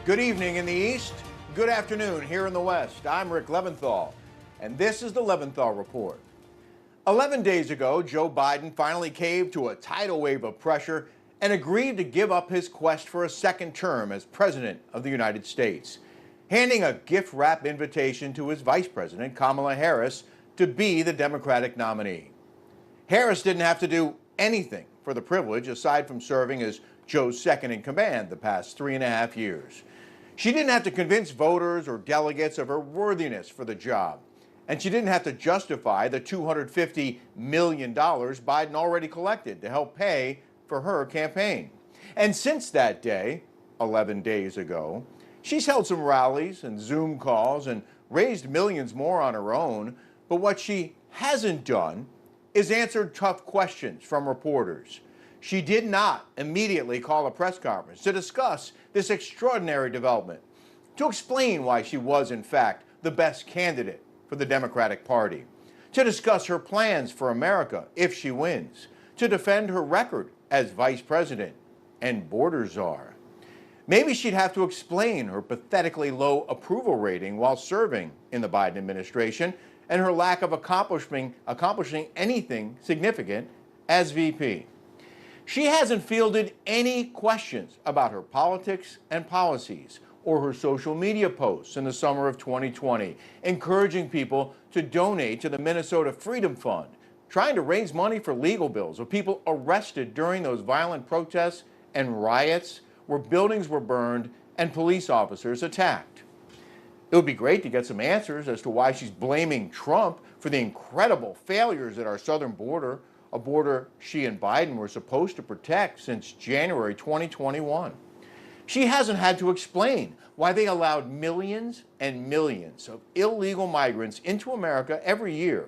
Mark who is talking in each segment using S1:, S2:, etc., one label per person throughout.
S1: Good evening in the East, good afternoon here in the West. I'm Rick Leventhal, and this is the Leventhal Report. 11 days ago, Joe Biden finally caved to a tidal wave of pressure and agreed to give up his quest for a second term as President of the United States, handing a gift-wrap invitation to his Vice President Kamala Harris to be the Democratic nominee. Harris didn't have to do anything for the privilege aside from serving as Joe's second in command the past 3.5 years. She didn't have to convince voters or delegates of her worthiness for the job, and she didn't have to justify the $250 million Biden already collected to help pay for her campaign. And since that day, 11 days ago, she's held some rallies and Zoom calls and raised millions more on her own, but what she hasn't done is answered tough questions from reporters. She did not immediately call a press conference to discuss this extraordinary development, to explain why she was, in fact, the best candidate for the Democratic Party, to discuss her plans for America if she wins, to defend her record as vice president and border czar. Maybe she'd have to explain her pathetically low approval rating while serving in the Biden administration and her lack of accomplishing anything significant as VP. She hasn't fielded any questions about her politics and policies or her social media posts in the summer of 2020, encouraging people to donate to the Minnesota Freedom Fund, trying to raise money for legal bills of people arrested during those violent protests and riots where buildings were burned and police officers attacked. It would be great to get some answers as to why she's blaming Trump for the incredible failures at our southern border, a border she and Biden were supposed to protect since January 2021. She hasn't had to explain why they allowed millions and millions of illegal migrants into America every year,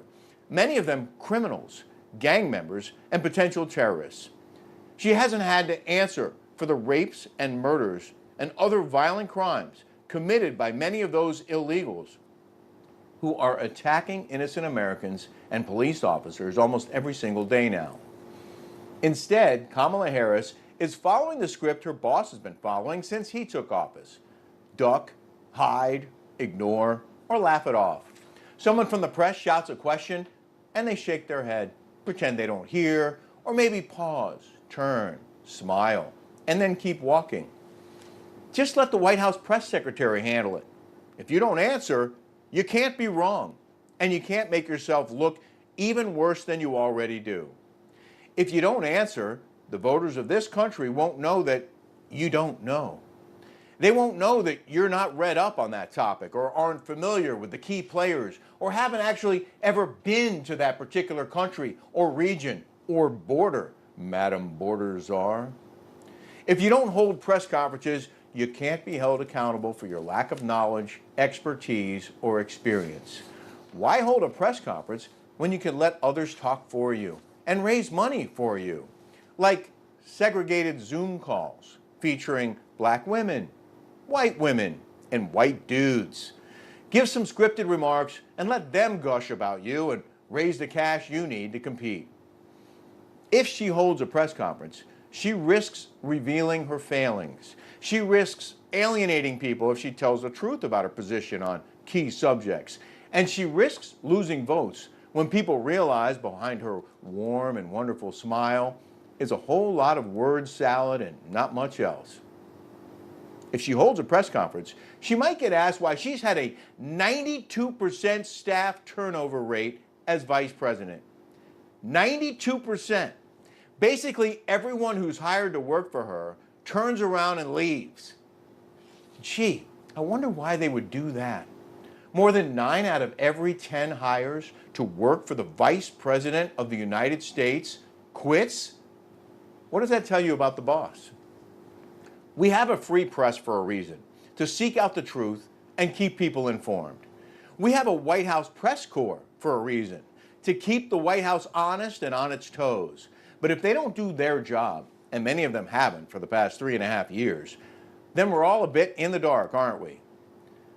S1: many of them criminals, gang members, and potential terrorists. She hasn't had to answer for the rapes and murders and other violent crimes committed by many of those illegals who are attacking innocent Americans and police officers almost every single day now. Instead, Kamala Harris is following the script her boss has been following since he took office. Duck, hide, ignore, or laugh it off. Someone from the press shouts a question, and they shake their head, pretend they don't hear, or maybe pause, turn, smile, and then keep walking. Just let the White House press secretary handle it. If you don't answer, you can't be wrong, and you can't make yourself look even worse than you already do. If you don't answer, the voters of this country won't know that you don't know. They won't know that you're not read up on that topic or aren't familiar with the key players or haven't actually ever been to that particular country or region or border, Madam Border Czar. If you don't hold press conferences, you can't be held accountable for your lack of knowledge, expertise, or experience. Why hold a press conference when you can let others talk for you and raise money for you? Like segregated Zoom calls featuring black women, white women, and white dudes. Give some scripted remarks and let them gush about you and raise the cash you need to compete. If she holds a press conference, she risks revealing her failings. She risks alienating people if she tells the truth about her position on key subjects. And she risks losing votes when people realize behind her warm and wonderful smile is a whole lot of word salad and not much else. If she holds a press conference, she might get asked why she's had a 92% staff turnover rate as vice president. 92%. Basically, everyone who's hired to work for her turns around and leaves. Gee, I wonder why they would do that. More than 9 out of every 10 hires to work for the Vice President of the United States quits? What does that tell you about the boss? We have a free press for a reason, to seek out the truth and keep people informed. We have a White House press corps for a reason, to keep the White House honest and on its toes. But if they don't do their job, and many of them haven't for the past 3.5 years, then we're all a bit in the dark, aren't we?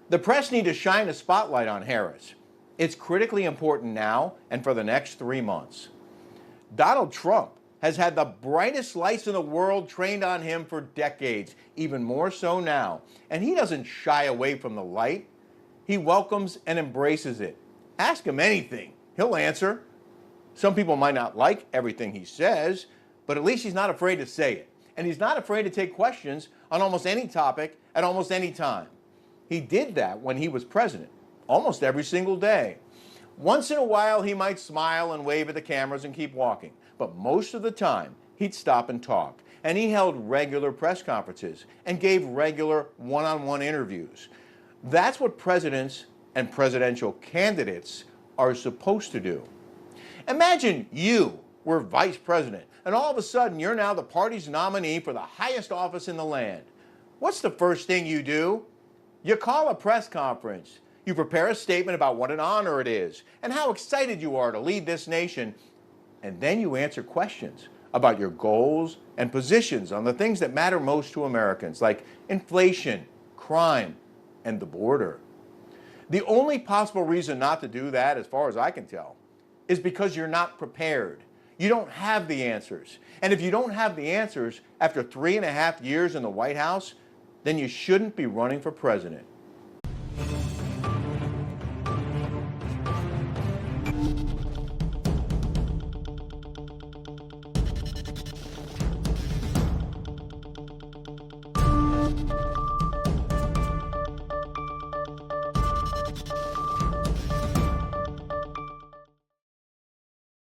S1: The press need to shine a spotlight on Harris. It's critically important now and for the next 3 months. Donald Trump has had the brightest lights in the world trained on him for decades, even more so now. And he doesn't shy away from the light. He welcomes and embraces it. Ask him anything, he'll answer. Some people might not like everything he says, but at least he's not afraid to say it. And he's not afraid to take questions on almost any topic at almost any time. He did that when he was president, almost every single day. Once in a while, he might smile and wave at the cameras and keep walking. But most of the time, he'd stop and talk. And he held regular press conferences and gave regular one-on-one interviews. That's what presidents and presidential candidates are supposed to do. Imagine you were vice president, and all of a sudden you're now the party's nominee for the highest office in the land. What's the first thing you do? You call a press conference. You prepare a statement about what an honor it is and how excited you are to lead this nation. And then you answer questions about your goals and positions on the things that matter most to Americans, like inflation, crime, and the border. The only possible reason not to do that, as far as I can tell, is because you're not prepared. You don't have the answers. And if you don't have the answers after 3.5 years in the White House, then you shouldn't be running for president.